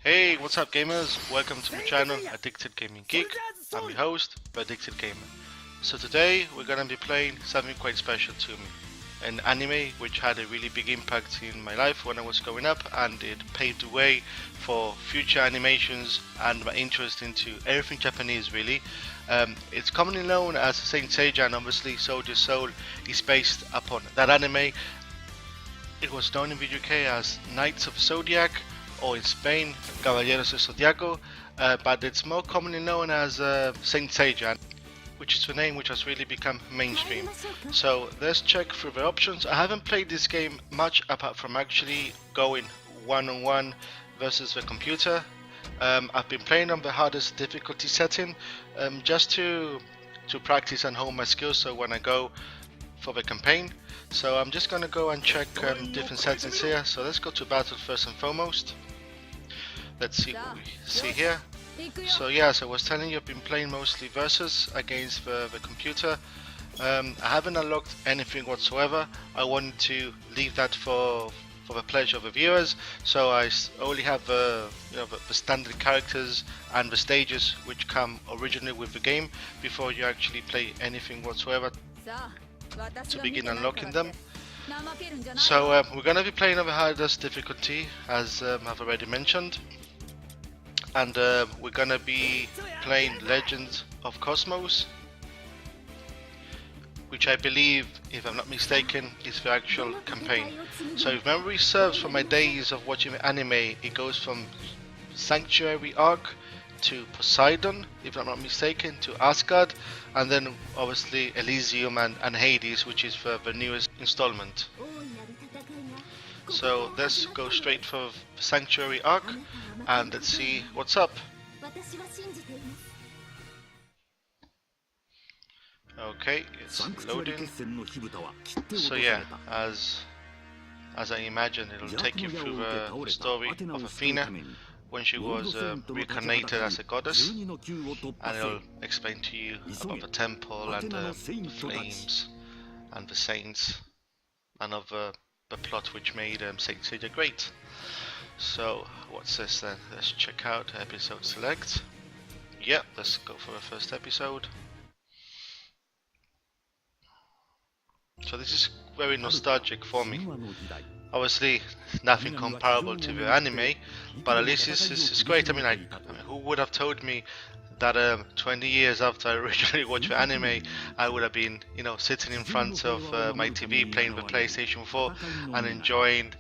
Hey, what's up gamers? Welcome to my channel, Addicted Gaming Geek. I'm your host, Addicted Gamer. So today we're gonna be playing something quite special to me. An anime which had a really big impact in my life when I was growing up, and it paved the way for future animations and my interest into everything Japanese really. It's commonly known as Saint Seiya, and obviously Soldier Soul is based upon that anime. It was known in the UK as Knights of Zodiac, or in Spain, Caballeros de Zodiaco, but it's more commonly known as Saint Seiya, which is the name which has really become mainstream. So let's check through the options. I haven't played this game much apart from actually going one-on-one versus the computer. I've been playing on the hardest difficulty setting just to practice and hone my skills, so when I go for the campaign. So I'm just gonna go and check different settings here. So let's go to battle first and foremost. Let's see what we see here. So yeah, so I was telling you I've been playing mostly versus against the computer. I haven't unlocked anything whatsoever. I wanted to leave that for the pleasure of the viewers. So I only have the standard characters and the stages which come originally with the game before you actually play anything whatsoever to begin unlocking them. So we're gonna be playing on the hardest difficulty, as I've already mentioned, and we're gonna be playing Legends of Cosmos, which I believe, if I'm not mistaken, is the actual campaign. So if memory serves from my days of watching the anime, it goes from Sanctuary Arc to Poseidon, if I'm not mistaken, to Asgard, and then obviously Elysium and Hades, which is for the newest installment. So let's go straight for Sanctuary Arc and let's see what's up. Okay, it's loading. So yeah, as I imagine, it'll take you through the story of Athena when she was reincarnated as a goddess, and it'll explain to you about the temple and the flames and the saints and of the plot which made Saint Seiya great. So what's this then? Let's check out episode select. Yeah, let's go for the first episode. So this is very nostalgic for me. Obviously, nothing comparable to the anime, but at least this is great. I mean, who would have told me that 20 years after I originally watched the anime, I would have been, sitting in front of my TV playing the PlayStation 4 and enjoying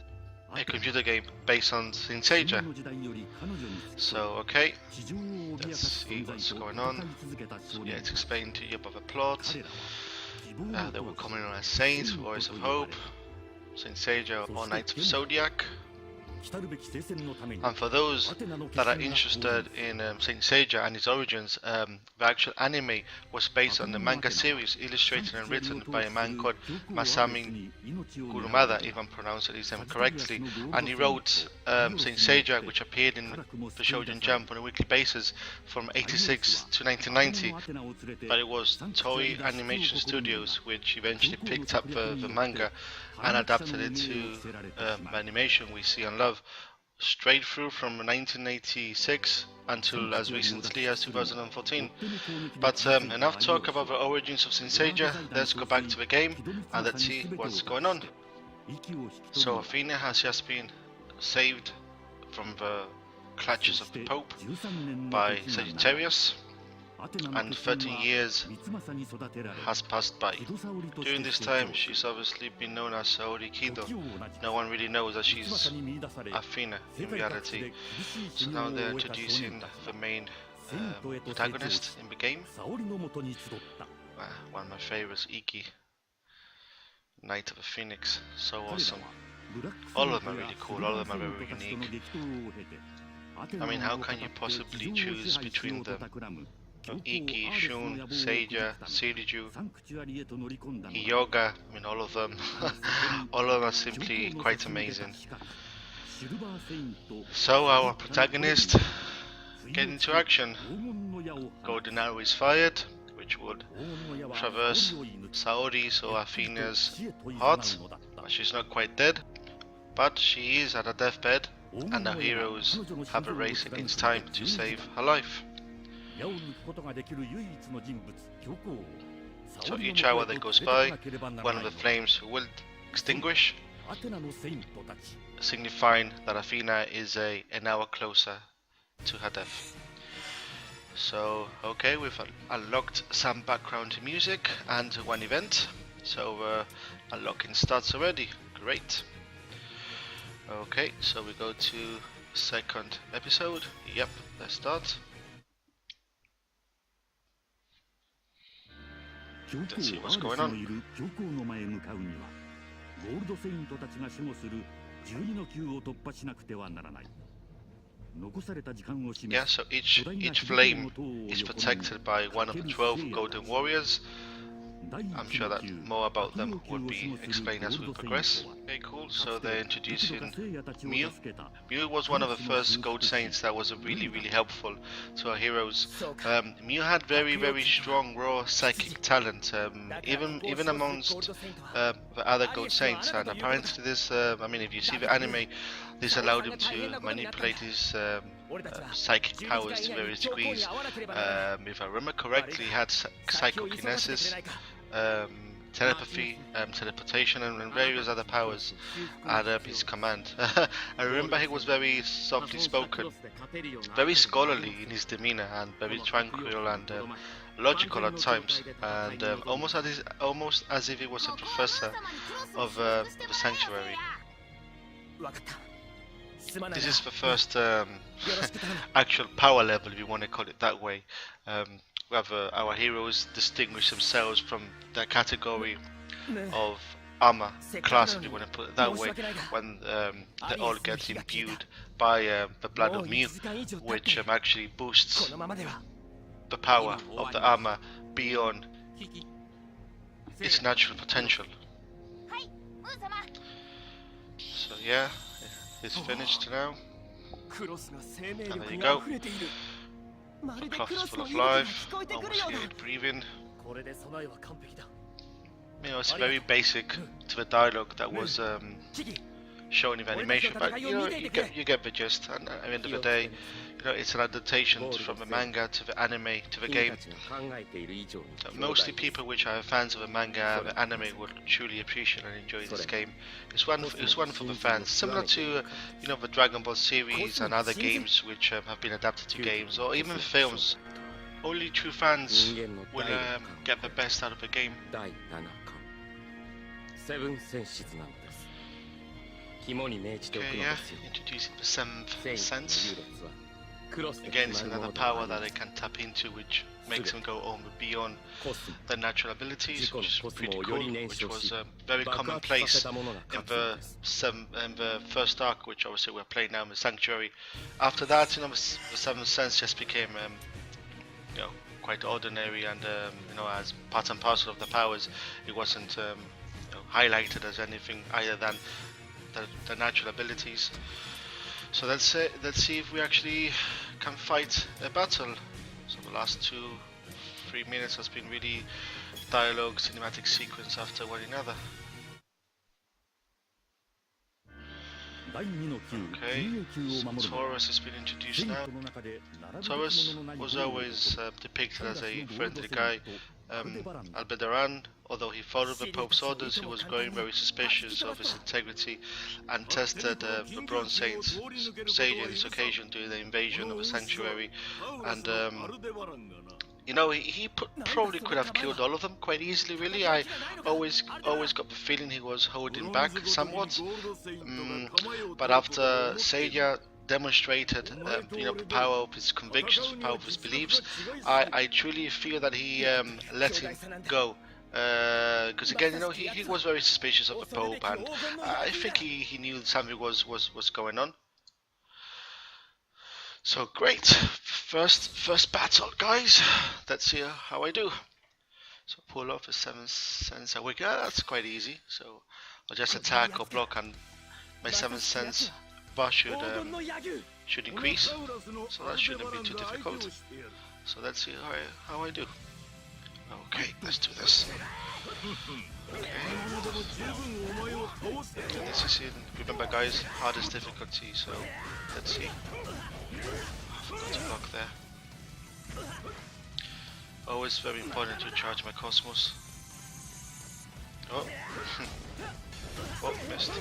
a computer game based on Saint Seiya. So, okay, let's see what's going on. So, yeah, it's explained to you about the plot. They were coming on as Saints, Voice of Hope, Saint Seiya, or Knights of Zodiac. And for those that are interested in Saint Seiya and its origins, the actual anime was based on the manga series illustrated and written by a man called Masami Kurumada, if I'm pronouncing his name correctly, and he wrote Saint Seiya, which appeared in the Shonen Jump on a weekly basis from 86 to 1990, but it was Toei Animation Studios which eventually picked up the manga and adapted it to animation we see and love, straight through from 1986 until as recently as 2014. But enough talk about the origins of Saint Seiya. Let's go back to the game and let's see what's going on. So Athena has just been saved from the clutches of the Pope by Sagittarius, and 13 years has passed by. During this time, she's obviously been known as Saori Kido. No one really knows that she's Athena in reality. So now they're introducing the main protagonist in the game. One of my favorites, Iki, Knight of the Phoenix. So awesome. All of them are really cool, all of them are very unique. I mean, how can you possibly choose between them? Iki, Shun, Seiya, Shiriju, Hyoga, I mean all of them, all of them are simply quite amazing. So our protagonist get into action. Golden arrow is fired, which would traverse Saori's or Athena's heart. She's not quite dead, but she is at a deathbed and our heroes have a race against time to save her life. So each hour that goes by, one of the flames will extinguish, signifying that Athena is an hour closer to her death. So, okay, we've unlocked some background music and one event. So, unlocking starts already. Great. Okay, so we go to second episode. Yep, let's start. Let's see what's going on. Yeah, so each flame is protected by one of the 12 golden warriors. I'm sure that more about them will be explained as we progress. Okay, cool. So they're introducing Mew. Mew was one of the first gold saints that was really helpful to our heroes. Mew had very strong raw psychic talent, even amongst the other gold saints. And apparently this, I mean, if you see the anime, this allowed him to manipulate his psychic powers to various degrees. If I remember correctly, he had psychokinesis, telepathy, teleportation, and various other powers at his command. I remember he was very softly spoken, very scholarly in his demeanor, and very tranquil and logical at times, and almost as if he was a professor of the sanctuary. This is the first actual power level, if you want to call it that way. Whether our heroes distinguish themselves from their category of armor class, if you want to put it that way, when they all get imbued by the blood of Mew, which actually boosts the power of the armor beyond its natural potential. So yeah, it's finished now. And there you go. The cloth is full of life, almost hear it breathing. You know, it's very basic to the dialogue that was shown in the animation, but you know, you get the gist. And at the end of the day, you know, it's an adaptation from the manga to the anime to the game. Mostly people which are fans of the manga, the anime, will truly appreciate and enjoy this game. It's one for the fans, similar to you know, the Dragon Ball series and other games which have been adapted to games or even films. Only true fans will get the best out of the game. Okay, yeah, introducing the 7th sense. Again, it's another power that they can tap into, which makes them go on beyond their natural abilities, which is pretty cool, which was very commonplace in the first arc, which obviously we're playing now in the Sanctuary. After that, you know, the 7th sense just became you know, quite ordinary, and you know, as part and parcel of the powers, it wasn't you know, highlighted as anything other than the natural abilities. So let's see if we actually can fight a battle. So the last 2-3 minutes has been really dialogue, cinematic sequence after one another. Okay, so Taurus has been introduced now. Taurus was always depicted as a friendly guy. Albedaran, although he followed the Pope's orders, he was growing very suspicious of his integrity and tested the Bronze Saints Seiya on this occasion during the invasion of the Sanctuary. And you know, he probably could have killed all of them quite easily, really. I always got the feeling he was holding back somewhat. But after Seiya demonstrated you know, the power of his convictions, the power of his beliefs, I truly feel that he let him go. Because again, you know, he was very suspicious of the Pope, and I think he knew something was going on. So great, first battle, guys. Let's see how I do. So pull off a 7th sense awake. That's quite easy. So I'll just attack or block, and my 7th sense bar should increase. So that shouldn't be too difficult. So let's see how I do. Okay, let's do this. Okay. This is in, remember guys, hardest difficulty, so let's see. I forgot to block there. Always very important to charge my Cosmos. Oh, oh, missed.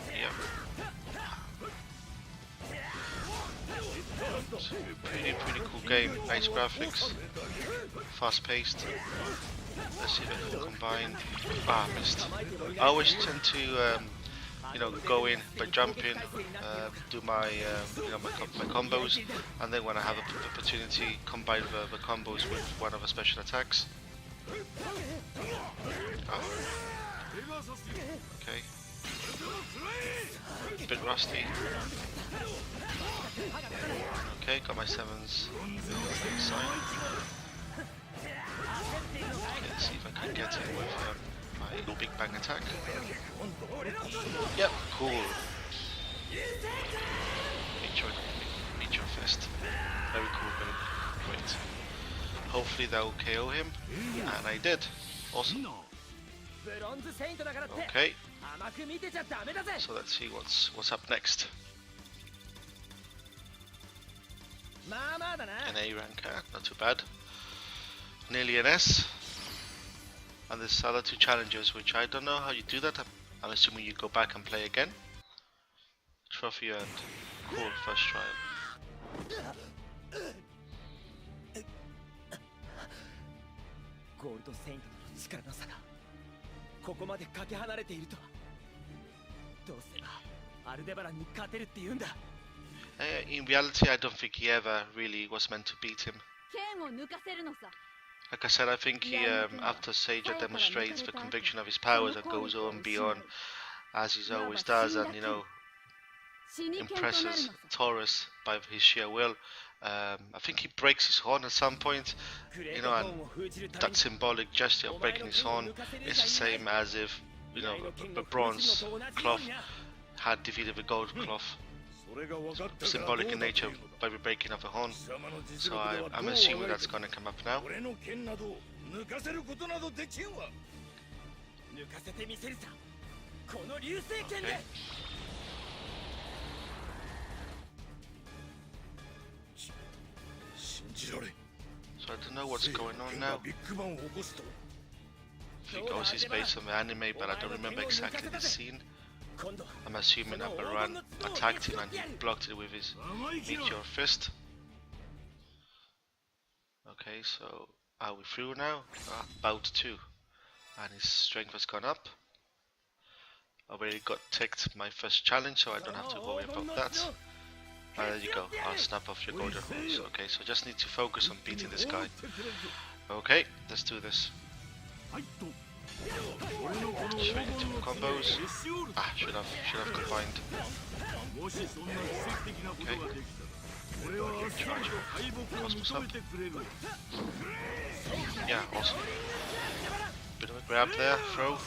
Yep. So, pretty cool game. Nice graphics, fast paced. Let's see if I can combine. Ah, missed. I always tend to, you know, go in by jumping, do my, you know, my combos, and then when I have an opportunity, combine the combos with one of the special attacks. Oh. Okay. A bit rusty. Okay, got my sevens inside. Okay, let's see if I can get in with my little big bang attack. Yep, cool. Meteor fist. Very cool, very great. Hopefully that will KO him, and I did. Awesome. Okay. So let's see what's up next. An A ranker, not too bad. Nearly an S. And there's other two challenges, which I don't know how you do that. I'm assuming you go back and play again. Trophy earned. Cool, first trial. ゴールドセイントの力の差がここまでかけ離れているとは。どうすればアルデバランに勝てるって言うんだ。In reality, I don't think he ever really was meant to beat him. Like I said, I think he, after Seiya demonstrates the conviction of his powers and goes on beyond, as he always does, and you know, impresses Taurus by his sheer will. I think he breaks his horn at some point, you know, and that symbolic gesture of breaking his horn is the same as if, you know, the bronze cloth had defeated the gold cloth. Symbolic in nature by the breaking of a horn. So I'm assuming that's going to come up now. Okay. So I don't know what's going on now. I think obviously it's based on the anime, but I don't remember exactly the scene. I'm assuming that Baran attacked him and he blocked it with his meteor fist. Okay, so are we through now? About to. And his strength has gone up. Already got ticked my first challenge, so I don't have to worry about that. There you go, I'll snap off your golden horns. Okay, so I just need to focus on beating this guy. Okay, let's do this. Straight into combos. Ah, should have combined. Okay. Charge. Cosmos up. Yeah, awesome. Bit of a grab there, throw.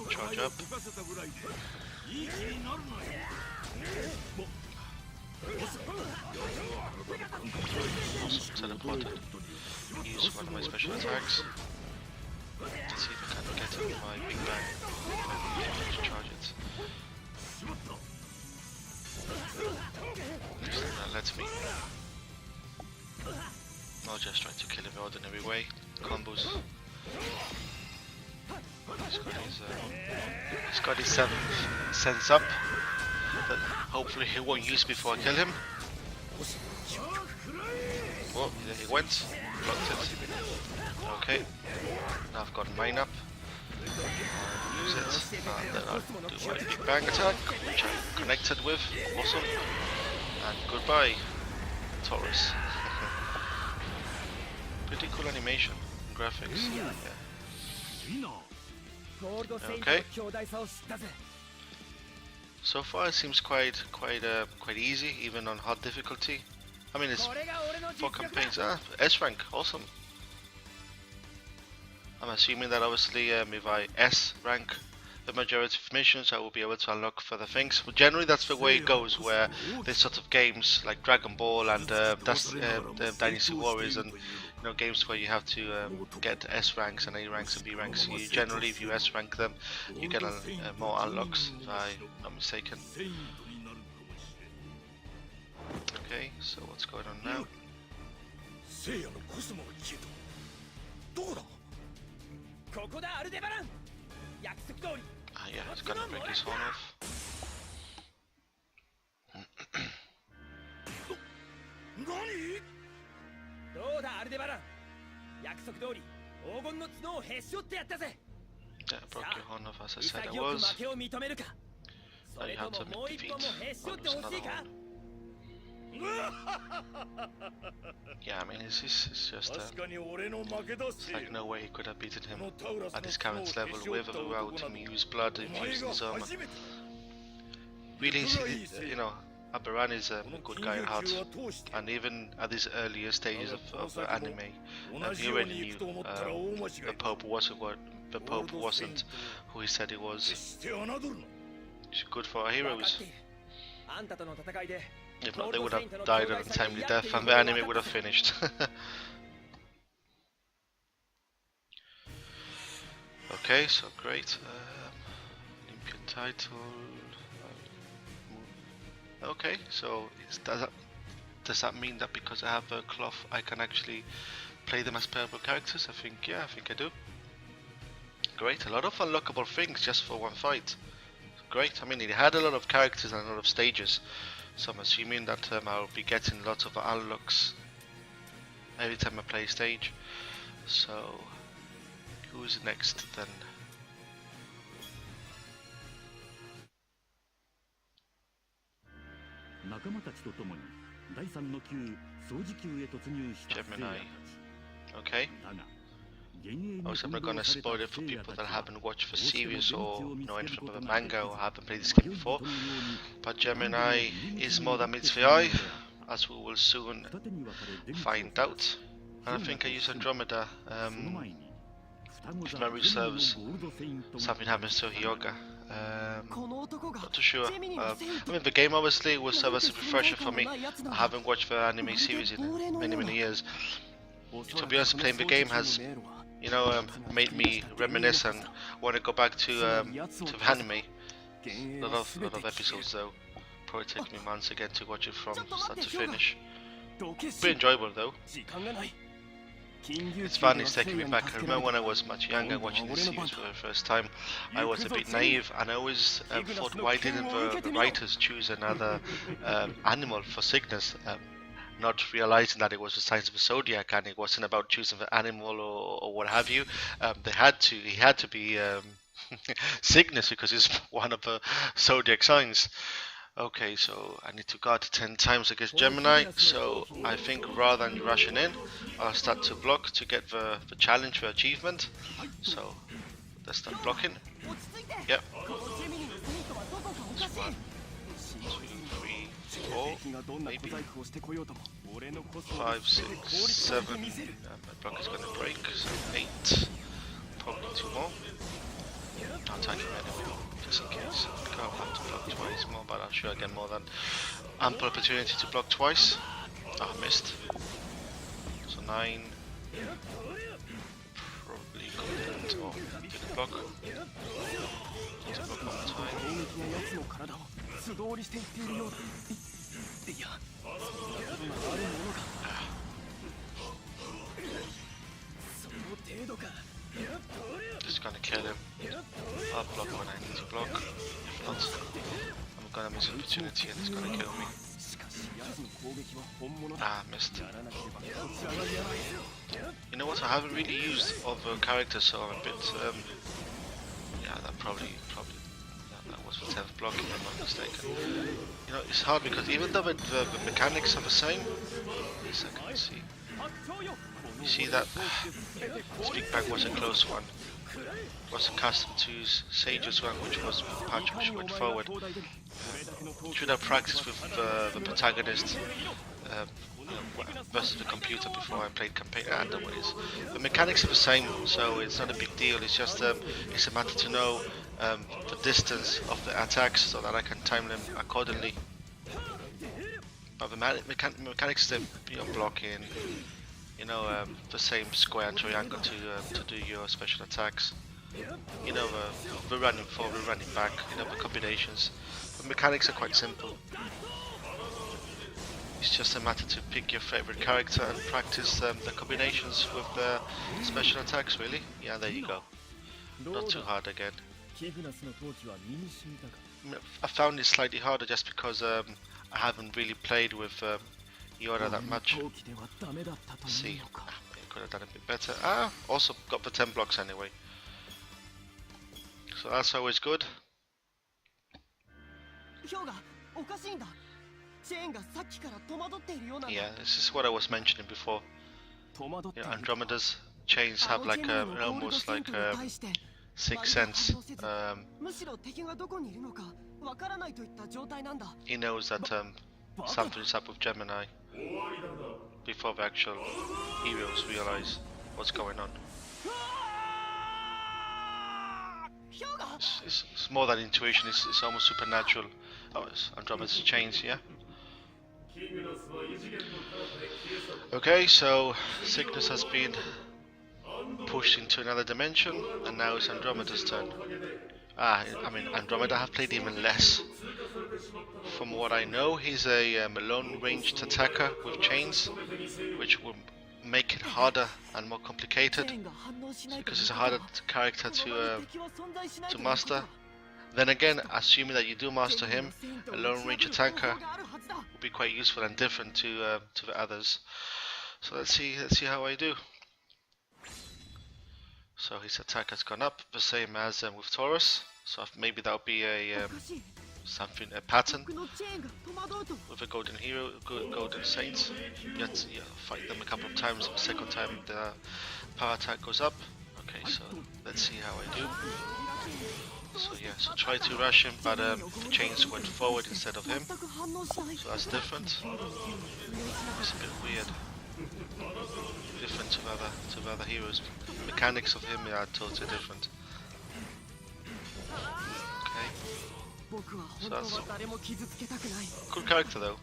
Charge up. Awesome, teleported. Use one of my special attacks. Let's see if I can get it with my big bang. To charge it. Next thing that lets me. I'll just try to kill him the ordinary way. Combos. He's got his 7th sense up. That hopefully he won't use before I kill him. Oh, there he went. Blocked it. Okay. Now I've got mine up. Use it. And then I'll do my big bang attack, which I'm connected with. Awesome. And goodbye, Taurus. Pretty cool animation, graphics. Yeah. Okay. So far it seems quite easy, even on hard difficulty. I mean, it's 4 campaigns. S rank, awesome. I'm assuming that obviously if I S rank the majority of missions, I will be able to unlock further things. But generally that's the way it goes, where this sort of games like Dragon Ball and Dynasty Warriors and games where you have to get S ranks and A ranks and B ranks. You generally, if you S rank them, you get more unlocks, if I'm not mistaken. Okay, so what's going on now? Ah, yeah, it's gonna break his horn off. どうだアルデバラン、約束通り黄金の角をへし折ってやったぜ。 Yeah, broke your horn off as I said I was. 負けを認めるか、それとももう一本もへし折ってほしいか。 Yeah, I mean, it's just it's like no way he could have beaten him at his current level without him use blood infused in his armor. Really, you know, Abaran is a good guy at heart, and even at these earlier stages of anime, he already knew the Pope wasn't who he said he was. It's good for our heroes. If not, they would have died of untimely death, and the anime would have finished. Okay, so great. Olympian title. Okay, so does that mean that because I have a cloth, I can actually play them as playable characters? I think I do. Great, a lot of unlockable things just for one fight. Great. I mean, it had a lot of characters and a lot of stages, so I'm assuming that I'll be getting lots of unlocks every time I play a stage. So, who's next then? Gemini. Okay. Also, I'm not gonna spoil it for people that haven't watched the series or know anything about the manga or haven't played this game before. But Gemini is more than meets the eye, as we will soon find out. And I think I use Andromeda. If memory serves, something happens to Hyoga. Not too sure. I mean, the game obviously will serve as a refresher for me. I haven't watched the anime series in many years. To be honest, playing the game has, you know, made me reminisce and want to go back to the anime. A lot of episodes though. Probably take me months again to watch it from start to finish. Pretty enjoyable though. It's fun, it's taking me back. I remember when I was much younger watching this series for the first time, I was a bit naive and I always thought, why didn't the writers choose another animal for Cygnus? Not realizing that it was the signs of the zodiac and it wasn't about choosing the animal or what have you. He had to be Cygnus because he's one of the zodiac signs. Okay, so I need to guard 10 times against Gemini, so I think rather than rushing in, I'll start to block to get the challenge, the achievement. So let's start blocking. Yep. 1, 2, 3, 4, maybe 5, 6, 7. My block is gonna break, so 8. Probably 2 more. I'll take him anyway, just in case. I'll have to block twice more, but I'm sure I get more than ample opportunity to block twice. Oh, I missed. So 9. Probably confident. Oh, didn't block. Need to block one more time. Just gonna kill him. I'll block when I need to block. If not, I'm gonna miss an opportunity and it's gonna kill me. Ah, missed. You know what? I haven't really used other characters, so I'm a bit. Yeah, that probably that was the 10th block, if I'm not mistaken. You know, it's hard because even though the mechanics are the same, yes, I can see. You see that Speak Back was a close one. Was accustomed to use Sage's one, which was the patch which went forward. Should have practiced with the protagonist versus the computer before I played campaign. Anyways, the mechanics are the same, so it's not a big deal. It's just it's a matter to know the distance of the attacks so that I can time them accordingly. But the mechanics, you know, blocking, you know, the same square and triangle to do your special attacks. You know, the running forward, the running back, you know, the combinations. The mechanics are quite simple. It's just a matter to pick your favorite character and practice the combinations with the special attacks, really. Yeah, there you go. Not too hard again. I found it slightly harder just because I haven't really played with Yora that much. Let's see, could have done a bit better. Also got the 10 blocks anyway. So that's always good. Yeah, this is what I was mentioning before. You know, Andromeda's chains have like almost like sixth sense. He knows that something's up with Gemini before the actual heroes realize what's going on. It's more than intuition, it's almost supernatural. Oh, it's Andromeda's chains, yeah? Okay, so Cygnus has been pushed into another dimension, and now it's Andromeda's turn. I mean, Andromeda have played even less. From what I know, he's a long-ranged attacker with chains, which will make it harder and more complicated, because it's a harder character to master. Then again, assuming that you do master him, a long-range attacker will be quite useful and different to the others. So let's see how I do. So his attack has gone up, the same as with Taurus. So maybe that'll be a pattern with a golden hero, golden saints. You have to fight them a couple of times. The second time the power attack goes up. Okay, so let's see how I do. So yeah, so try to rush him, but the chains went forward instead of him. So that's different. It's a bit weird. Different to the other heroes. The mechanics of him are totally different. Okay. So that's cool character though.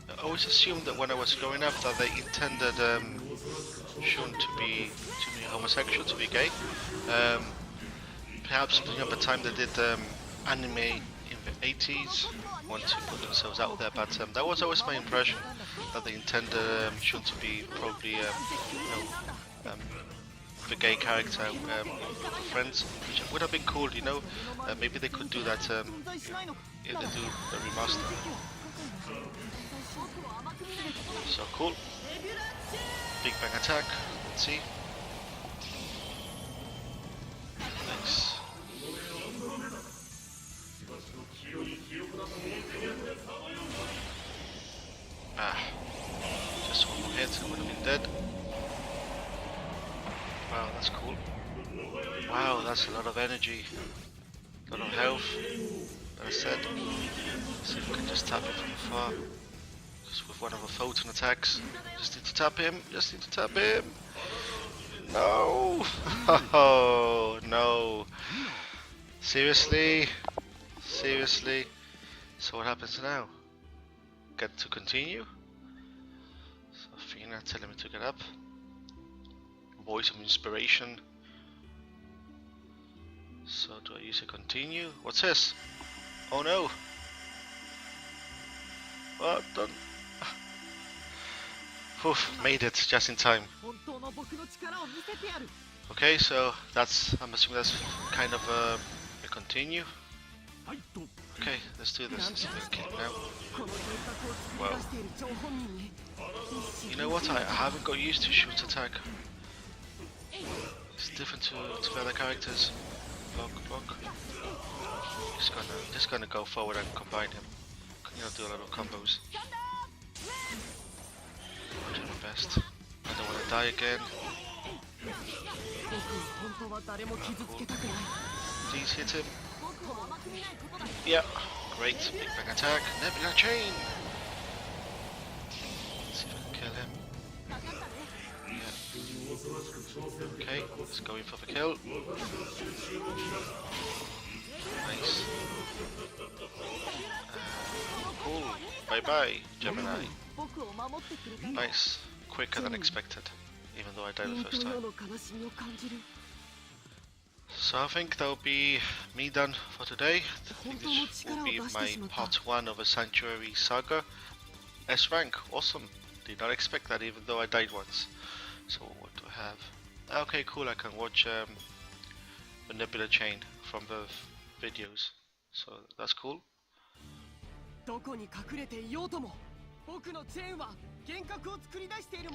I always assumed that when I was growing up that they intended Shun to be homosexual, to be gay. Perhaps at the time they did anime in the 80s, want to put themselves out there, but that was always my impression, that they intended Shun to be probably the gay character friends, which would have been cool, you know. Maybe they could do that if they do the remaster. So cool. Big bang attack. Let's see. Nice. Just one more hit, I would have been dead. Wow, that's cool. Wow, that's a lot of energy. A lot of health. Like I said. Let's see if we can just tap it from afar. Just with one of the photon attacks. Just need to tap him. Just need to tap him. No! Oh, no. Seriously? Seriously? So what happens now? Get to continue? So Athena telling me to get up. Voice of inspiration. So do I use a continue? What's this? Oh no! Well done. Oof, made it just in time. Okay, so that's, I'm assuming that's kind of a continue. Okay, let's do this. Let's see if I can kill him now. Well, you know what? I haven't got used to Shun's attack. It's different to the other characters. Block. Just gonna go forward and combine him. You know, do a lot of combos. I'll do my best. I don't want to die again. Cool. Please hit him. Yeah, great. Big bang attack. Nebula chain. Let's see if I can kill him. Yeah. Okay, let's go in for the kill. Nice. Cool. Bye bye, Gemini. Nice. Quicker than expected. Even though I died the first time. So I think that'll be me done for today. I think this will be my part 1 of a Sanctuary Saga. S rank, awesome. Did not expect that even though I died once. So what do I have? Okay, cool, I can watch the Nebula chain from the videos. So that's cool.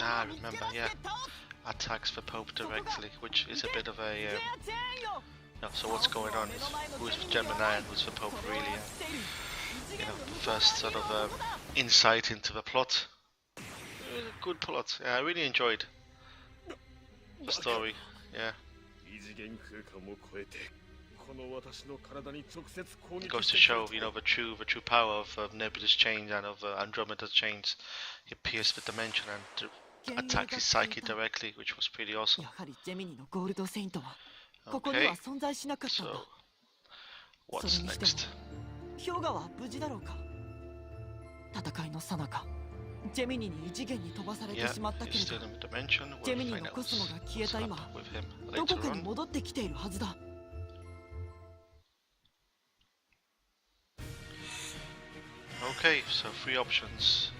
Ah, I remember, yeah. Attacks the Pope directly, which is a bit of a... no, so what's going on is who's Gemini and who's the Pope really, you know, first sort of insight into the plot. Good plot, yeah, I really enjoyed the story, yeah. It goes to show, you know, the true power of Nebula's chains and of Andromeda's chains. He pierced the dimension and attacked his psyche directly, which was pretty awesome. Okay, so what's next? Yeah, he's still in the dimension. We'll find out what's happened with him later on. Okay, so 3 options.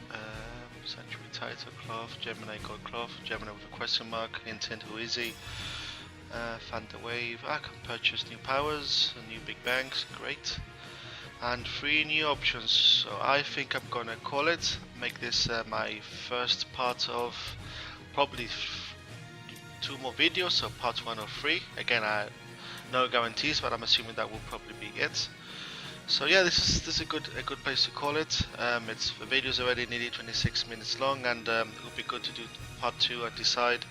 Sanctuary title, cloth, Gemini gold cloth, Gemini with a question mark, intent who is he, Thunder wave, I can purchase new powers, new big bangs, great. And 3 new options, so I think I'm gonna call it, make this my first part of probably 2 more videos, so part 1 or 3. Again, no guarantees, but I'm assuming that will probably be it. So yeah, this is a good place to call it. The video's already nearly 26 minutes long, and it would be good to do part 2 and decide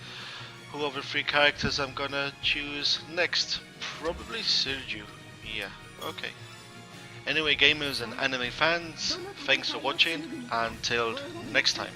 who of the 3 characters I'm gonna choose next. Probably Sergio. Yeah, okay. Anyway, gamers and anime fans, thanks for watching. Until next time.